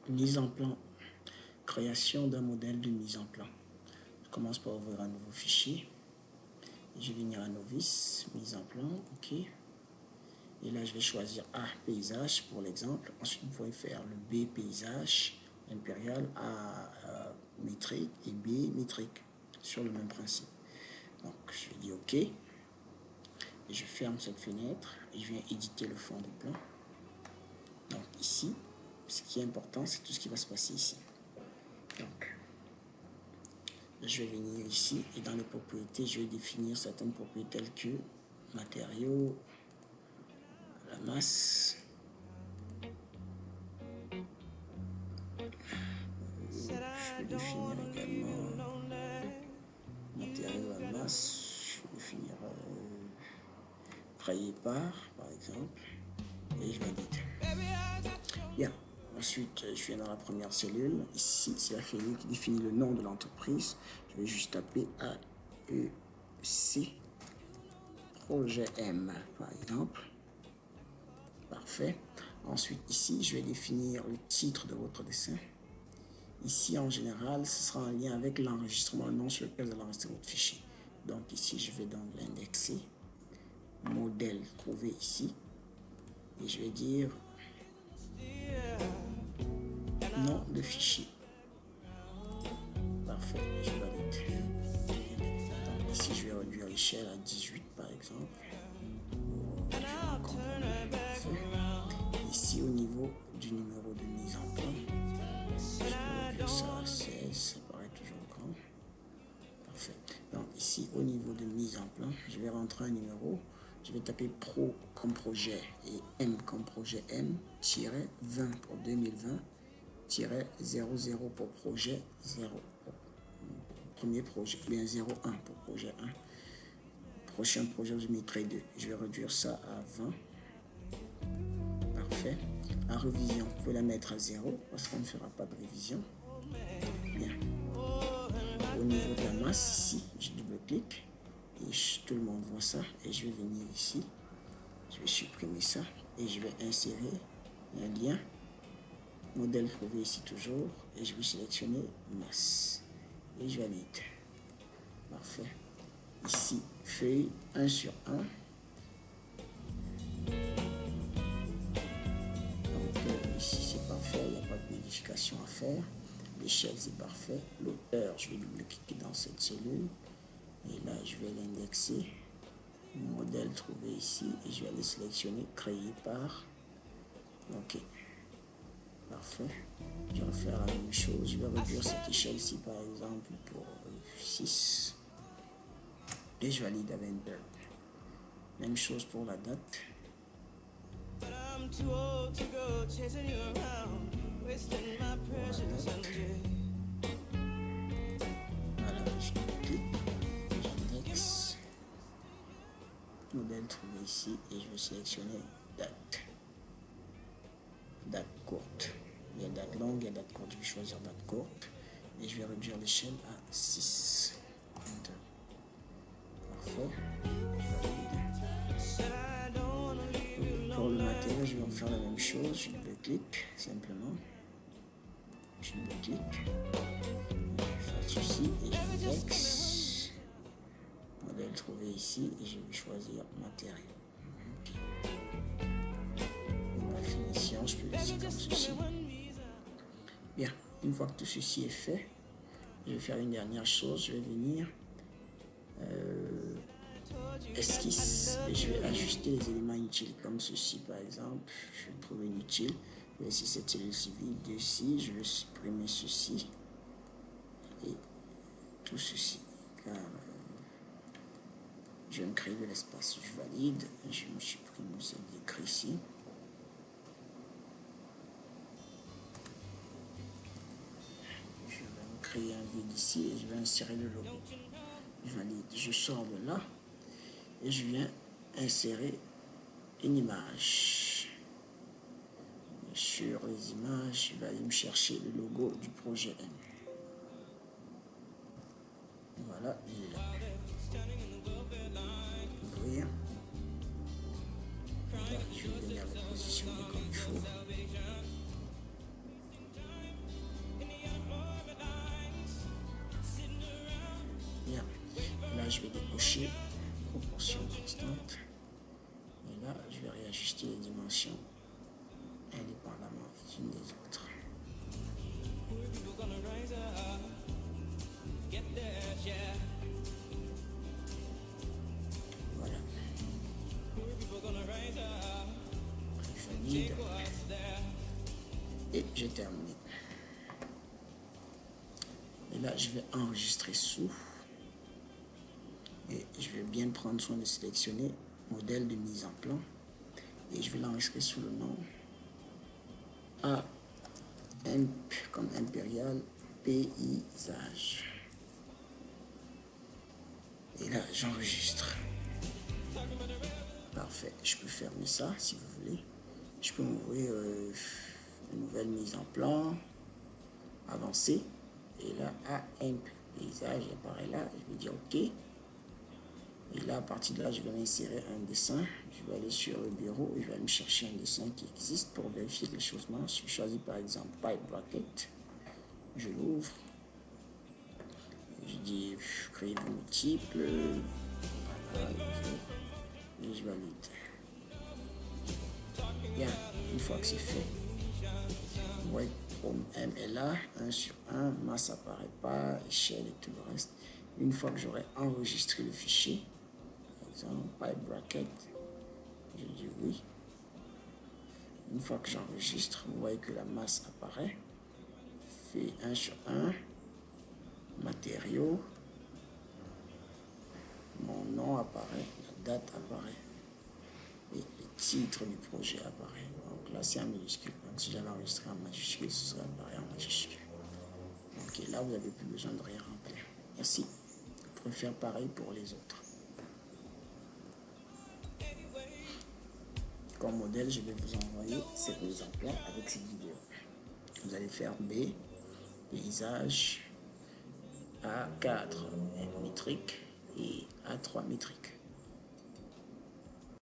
mise en plan, création d'un modèle de mise en plan. Je commence par ouvrir un nouveau fichier. Je vais venir à novice, mise en plan, ok. Et là, je vais choisir A, paysage pour l'exemple. Ensuite, vous pouvez faire le B, paysage impérial, A, métrique et B, métrique, sur le même principe. Donc, je vais dire OK. Et je ferme cette fenêtre et je viens éditer le fond de plan. Donc, ici, ce qui est important, c'est tout ce qui va se passer ici. Donc, je vais venir ici et dans les propriétés, je vais définir certaines propriétés telles que matériaux, la masse, je vais définir également matériaux à masse, je vais définir rayé par exemple, et je valide. Bien, ensuite je viens dans la première cellule, ici c'est la cellule qui définit le nom de l'entreprise, je vais juste taper AEC projet M par exemple. Parfait. Ensuite ici je vais définir le titre de votre dessin. Ici, en général, ce sera en lien avec l'enregistrement, le nom sur lequel vous allez enregistrer votre fichier. Donc ici, je vais donc l'indexer. Modèle trouvé ici. Et je vais dire nom de fichier. Parfait, je valide. Donc ici, je vais réduire l'échelle à 18 par exemple. Ici, au niveau du numéro de mise en plan, je peux réduire ça à 16, ça paraît toujours grand. Parfait. Donc ici, au niveau de mise en plan, je vais rentrer un numéro. Je vais taper Pro comme projet et M comme projet M-20 pour 2020-00 pour projet 0. Premier projet, bien 01 pour projet 1. Prochain projet, je mettrai 2. Je vais réduire ça à 20. Parfait. En révision, vous pouvez la mettre à 0 parce qu'on ne fera pas de révision. Bien. Au niveau de la masse, ici, je double-clique et tout le monde voit ça. Et je vais venir ici, je vais supprimer ça et je vais insérer un lien. Modèle trouvé ici toujours et je vais sélectionner masse et je valide. Parfait. Ici, feuille 1 sur 1. Donc ici c'est parfait, il n'y a pas de modification à faire. L'échelle c'est parfait. L'auteur, je vais double-cliquer dans cette cellule et là je vais l'indexer. Modèle trouvé ici et je vais aller sélectionner créé par. Ok. Parfait. Je vais faire la même chose. Je vais réduire cette échelle-ci par exemple pour 6. Et je valide avec Enter. Même chose pour la date. Voilà, je clique, j'indexe. Modèle trouvé ici et je vais sélectionner date. Date courte. Il y a date longue et date courte. Je vais choisir date courte et je vais réduire l'échelle à 6. Enter. Parfait. Pour le matériel, je vais en faire la même chose. Je double-clique simplement. Je double-clique. Je fais ceci et j'indexe. Modèle trouvé ici et je vais choisir matériel. La finition, je peux laisser comme ceci. Bien, une fois que tout ceci est fait, je vais faire une dernière chose. Je vais venir esquisse et je vais ajuster les éléments inutiles comme ceci par exemple. Je vais trouver inutile. Ici cette cellule vide ici, je vais supprimer ceci et tout ceci car je vais me créer de l'espace. Je valide, je me supprime cet écrit ici. Je vais me créer un vide ici et je vais insérer le logo. Je valide, je sors de là et je viens insérer une image. Sur les images, je vais aller me chercher le logo du projet M. Voilà, il est là. Ouvrir. Là, je vais venir le positionner comme il faut. je vais décocher proportion constante. Et là, je vais réajuster les dimensions indépendamment les unes des autres. Voilà. Je valide. Et j'ai terminé. Et là, je vais enregistrer sous. Et je vais bien prendre soin de sélectionner modèle de mise en plan. Et je vais l'enregistrer sous le nom A comme impérial paysage. Et là, j'enregistre. Parfait. Je peux fermer ça si vous voulez. Je peux m'ouvrir une nouvelle mise en plan avancée. Et là, AMP paysage apparaît là. Je vais dire OK. Et là, à partir de là, je vais insérer un dessin. Je vais aller sur le bureau et je vais aller me chercher un dessin qui existe pour vérifier que les choses marchent. Je choisis par exemple Pipe Bracket. Je l'ouvre. Je dis créer vos multiples. Et je valide. Bien, une fois que c'est fait, vous voyez Chrome M est là, 1 sur 1, masse apparaît pas, échelle et tout le reste. Une fois que j'aurai enregistré le fichier, par exemple, Pipe Bracket, je dis oui. Une fois que j'enregistre, vous voyez que la masse apparaît, fait 1 sur 1, matériaux, mon nom apparaît, la date apparaît et le titre du projet apparaît. Donc là c'est en minuscule, donc si j'avais enregistré en majuscule, ce serait apparu en majuscule. Ok, là vous n'avez plus besoin de rien remplir. Merci. Vous pouvez faire pareil pour les autres. Comme modèle, je vais vous envoyer cette mise en plan avec cette vidéo. Vous allez faire B, paysage, A4 métrique et A3 métrique.